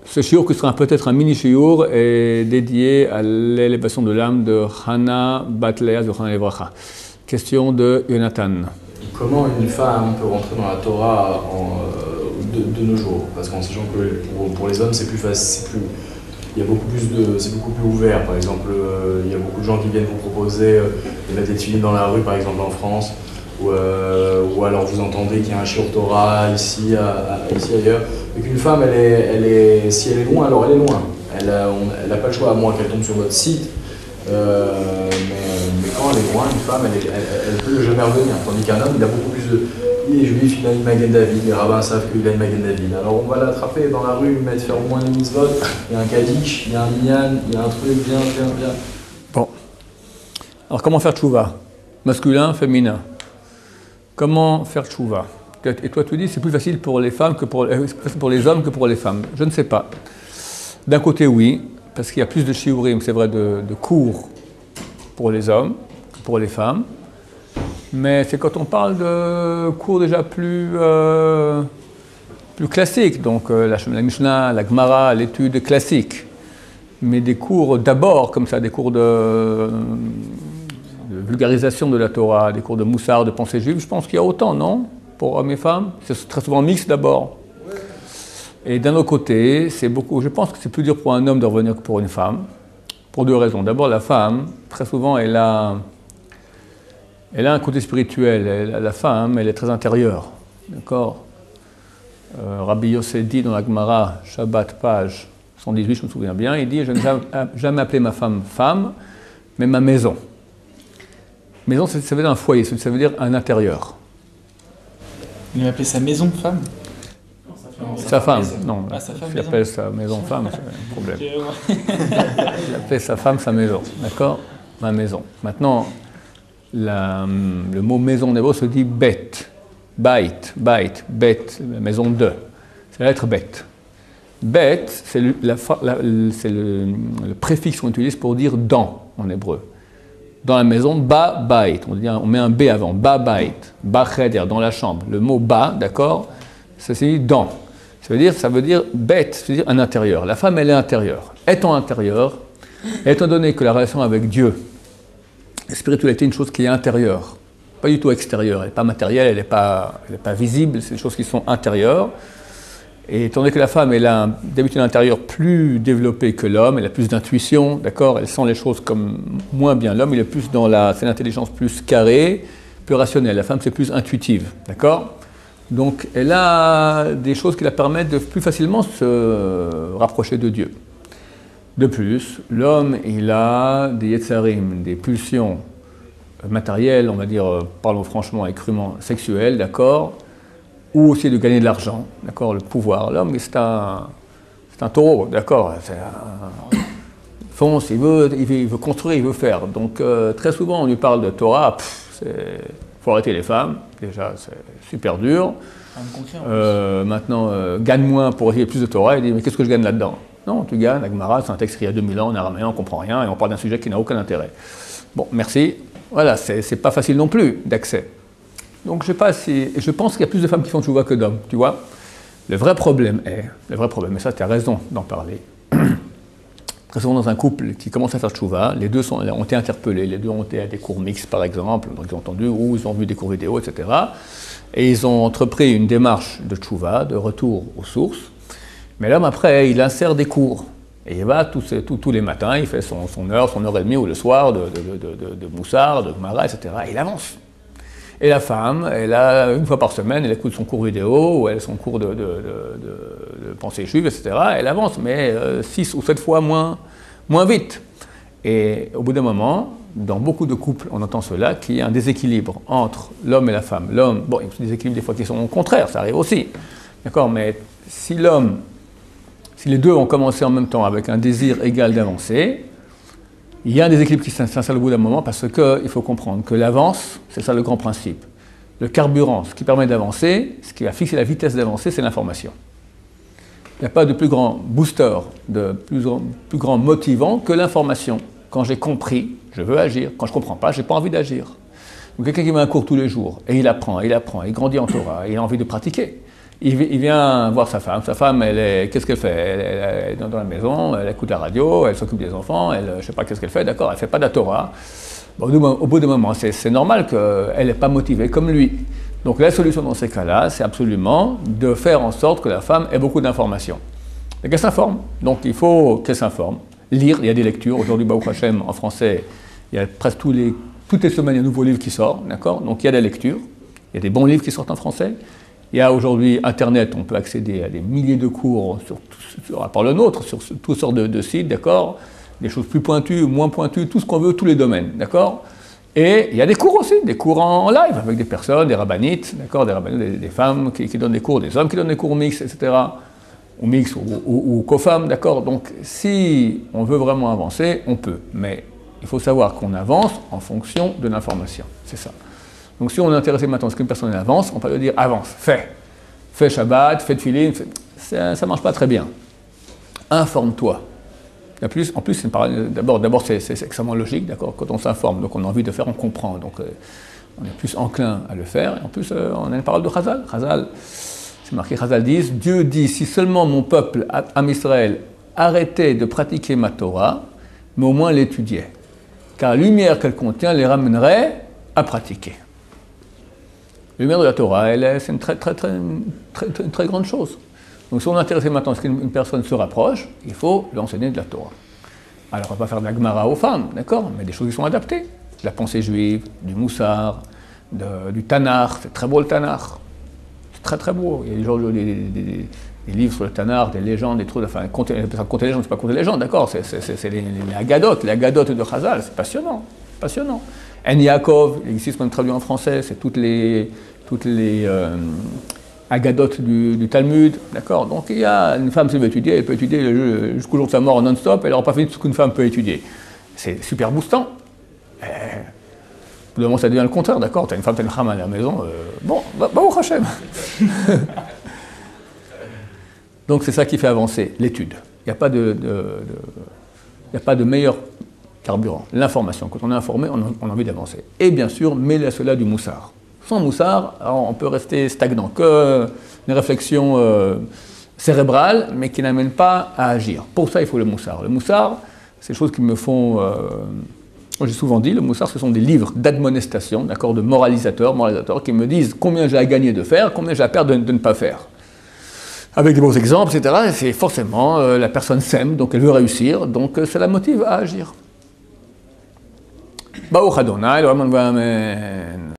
Ce shiur, qui sera peut-être un mini-shiur, est dédié à l'élévation de l'âme de Hana Bat Léa Zochana Levracha. Question de Jonathan. Comment une femme peut rentrer dans la Torah de nos jours? Parce qu'en sachant que pour les hommes, c'est plus facile, il y a beaucoup plus c'est beaucoup plus ouvert. Par exemple, il y a beaucoup de gens qui viennent vous proposer de mettre des tuiles dans la rue, par exemple en France, ou alors vous entendez qu'il y a un shiur Torah ici ailleurs. Et qu'une femme, si elle est loin, alors elle est loin. Elle n'a pas le choix, à moins qu'elle tombe sur votre site. Mais quand elle est loin, une femme, elle peut jamais revenir. Tandis qu'un homme, il a beaucoup plus de... Il est juif, il a une Magen David, les rabbins savent qu'il a une Magen David. Alors on va l'attraper dans la rue, lui mettre faire au moins une mitzvot, il y a un kaddish, il y a un minyan, il y a un truc bien. Bon. Alors comment faire tchouva? Masculin, féminin. Comment faire tchouva? Et toi tu dis c'est plus facile pour les femmes que pour les hommes que pour les femmes. Je ne sais pas. D'un côté oui, parce qu'il y a plus de shiurim, c'est vrai, de cours pour les hommes que pour les femmes. Mais c'est quand on parle de cours déjà plus classiques, donc la Mishnah, la Gemara, l'étude classique. Mais des cours d'abord, comme ça, des cours de vulgarisation de la Torah, des cours de moussard, de pensée juive, je pense qu'il y a autant, non? Pour hommes et femmes, c'est très souvent mixte d'abord. Et d'un autre côté, je pense que c'est plus dur pour un homme de revenir que pour une femme, pour deux raisons. D'abord, la femme, très souvent, elle a un côté spirituel. La femme, elle est très intérieure. D'accord? Rabbi Yossé dit dans la Gemara, Shabbat, page 118, je me souviens bien, il dit « Je n'ai jamais appelé ma femme femme, mais ma maison ». Maison, ça veut dire un foyer, ça veut dire un intérieur. Il m'a appelé sa maison femme? Sa femme, non. Ah, sa femme, il appelle sa maison femme, c'est un problème. Il appelle sa femme sa maison, d'accord? Ma maison. Maintenant, le mot maison en hébreu se dit bet, bait, bet, la maison de. C'est la lettre bet. Bet, c'est le préfixe qu'on utilise pour dire dans en hébreu. Dans la maison, ba bait, on met un b avant, ba bait, ba cheder, dans la chambre. Le mot ba, d'accord, ça signifie dans. Ça veut dire bête, ça veut dire un intérieur. La femme, elle est intérieure. Étant intérieure, étant donné que la relation avec Dieu, la spiritualité est une chose qui est intérieure, pas du tout extérieure, elle n'est pas matérielle, elle n'est pas visible, c'est des choses qui sont intérieures. Et étant donné que la femme, elle a d'habitude un intérieur plus développé que l'homme, elle a plus d'intuition, d'accord, elle sent les choses comme moins bien. L'homme, il est plus dans c'est l'intelligence plus carrée, plus rationnelle. La femme, c'est plus intuitive, d'accord? Donc, elle a des choses qui la permettent de plus facilement se rapprocher de Dieu. De plus, l'homme, il a des yetzarim, des pulsions matérielles, on va dire, parlons franchement et crûment, sexuelles, d'accord, ou aussi de gagner de l'argent, d'accord, le pouvoir. L'homme, c'est un taureau, d'accord, il fonce, il veut construire, il veut faire. Donc, très souvent, on lui parle de Torah, il faut arrêter les femmes, déjà, c'est super dur. Maintenant, gagne moins pour essayer plus de Torah, il dit, mais qu'est-ce que je gagne là-dedans? Non, tu gagnes, la Gemara, c'est un texte qui a 2000 ans en araméen, on ne comprend rien, et on parle d'un sujet qui n'a aucun intérêt. Bon, merci. Voilà, c'est pas facile non plus d'accès. Donc je pense qu'il y a plus de femmes qui font tchouva que d'hommes, tu vois. Le vrai problème, et ça tu as raison d'en parler, très souvent dans un couple qui commence à faire tchouva, les deux ont été interpellés, les deux ont été à des cours mixtes par exemple, donc ils ont entendu, ou ils ont vu des cours vidéo, etc. Et ils ont entrepris une démarche de tchouva, de retour aux sources. Mais l'homme après, il insère des cours. Et il va tous les matins, il fait son heure et demie, ou le soir, de moussard, de gemara, etc. Et il avance. Et la femme, elle a, une fois par semaine, elle écoute son cours vidéo, ou elle a son cours de pensée juive, etc. Elle avance, mais 6 ou 7 fois moins vite. Et au bout d'un moment, dans beaucoup de couples, on entend cela, qu'il y a un déséquilibre entre l'homme et la femme. L'homme, bon, il y a des déséquilibres des fois qui sont au contraire, ça arrive aussi. D'accord, mais si les deux ont commencé en même temps avec un désir égal d'avancer, il y a un déséquilibre qui s'installe au bout d'un moment parce qu'il faut comprendre que l'avance, c'est ça le grand principe. Le carburant, ce qui permet d'avancer, ce qui va fixer la vitesse d'avancer, c'est l'information. Il n'y a pas de plus grand booster, de plus grand motivant que l'information. Quand j'ai compris, je veux agir. Quand je ne comprends pas, je n'ai pas envie d'agir. Donc quelqu'un qui met un cours tous les jours, et il apprend, il grandit en Torah, et il a envie de pratiquer. il vient voir sa femme. Sa femme, qu'est-ce qu'elle fait? Elle est dans la maison, elle écoute la radio, elle s'occupe des enfants, elle, je ne sais pas qu'est-ce qu'elle fait, d'accord, elle ne fait pas de la Torah. Bon, au bout d'un moment, c'est normal qu'elle n'est pas motivée comme lui. Donc la solution dans ces cas-là, c'est absolument de faire en sorte que la femme ait beaucoup d'informations. Et qu'elle s'informe. Donc il faut qu'elle s'informe. Lire, il y a des lectures. Aujourd'hui, Baruch Hashem, en français, il y a presque toutes les semaines, il y a un nouveau livre qui sort, d'accord? Donc il y a des lectures, il y a des bons livres qui sortent en français. Il y a aujourd'hui Internet, on peut accéder à des milliers de cours, à part le nôtre, sur toutes sortes de sites, d'accord? Des choses plus pointues, moins pointues, tout ce qu'on veut, tous les domaines, d'accord? Et il y a des cours aussi, des cours en live, avec des personnes, des rabbanites, d'accord? Des rabbanites, des femmes qui donnent des cours, des hommes qui donnent des cours mixtes, etc. Ou mixtes, ou co-femmes, d'accord? Donc si on veut vraiment avancer, on peut, mais il faut savoir qu'on avance en fonction de l'information, c'est ça. Donc si on est intéressé maintenant à ce qu'une personne avance, on peut lui dire avance, fais Shabbat, fais Tfilin, ça ne marche pas très bien. Informe-toi. En plus, d'abord c'est extrêmement logique, d'accord. Quand on s'informe, donc on a envie de faire, on comprend, donc on est plus enclin à le faire. Et en plus, on a une parole de Chazal. Chazal, c'est marqué, Chazal dit, Dieu dit, si seulement mon peuple, Am Israël, arrêtait de pratiquer ma Torah, mais au moins l'étudiait. Car la lumière qu'elle contient les ramènerait à pratiquer. La lumière de la Torah, c'est une très grande chose. Donc si on est intéressé maintenant à ce qu'une personne se rapproche, il faut lui enseigner de la Torah. Alors on ne va pas faire de la Gemara aux femmes, d'accord, mais des choses qui sont adaptées. De la pensée juive, du Moussar, du Tanakh, c'est très beau le Tanakh. C'est très beau. Il y a des livres sur le Tanakh, des légendes, des trucs, enfin, compter les légendes, c'est pas compter les légendes, d'accord, c'est les Haggadot, de Chazal, c'est passionnant, passionnant. En Yaakov, ici c'est même traduit en français, c'est toutes les Haggadot du Talmud, d'accord. Donc il y a une femme qui veut étudier, elle peut étudier jusqu'au jour de sa mort non-stop, elle n'aura pas fait tout ce qu'une femme peut étudier. C'est super boostant. Au bout d'un moment, ça devient le contraire, d'accord. Tu as une femme, tu as une femme à la maison, au Hachem. Donc c'est ça qui fait avancer l'étude. Il n'y a pas de meilleur carburant. L'information. Quand on est informé, on a envie d'avancer. Et bien sûr, mêler à cela du moussard. Sans moussard, on peut rester stagnant, que une réflexion cérébrale, mais qui n'amène pas à agir. Pour ça, il faut le moussard. Le moussard, c'est des choses qui me font... j'ai souvent dit, le moussard, ce sont des livres d'admonestation, d'accord, de moralisateurs qui me disent combien j'ai à gagner de faire, combien j'ai à perdre de ne pas faire. Avec des bons exemples, etc. Et c'est forcément, la personne s'aime, donc elle veut réussir, donc ça la motive à agir. Baruch Adonai, le Amen.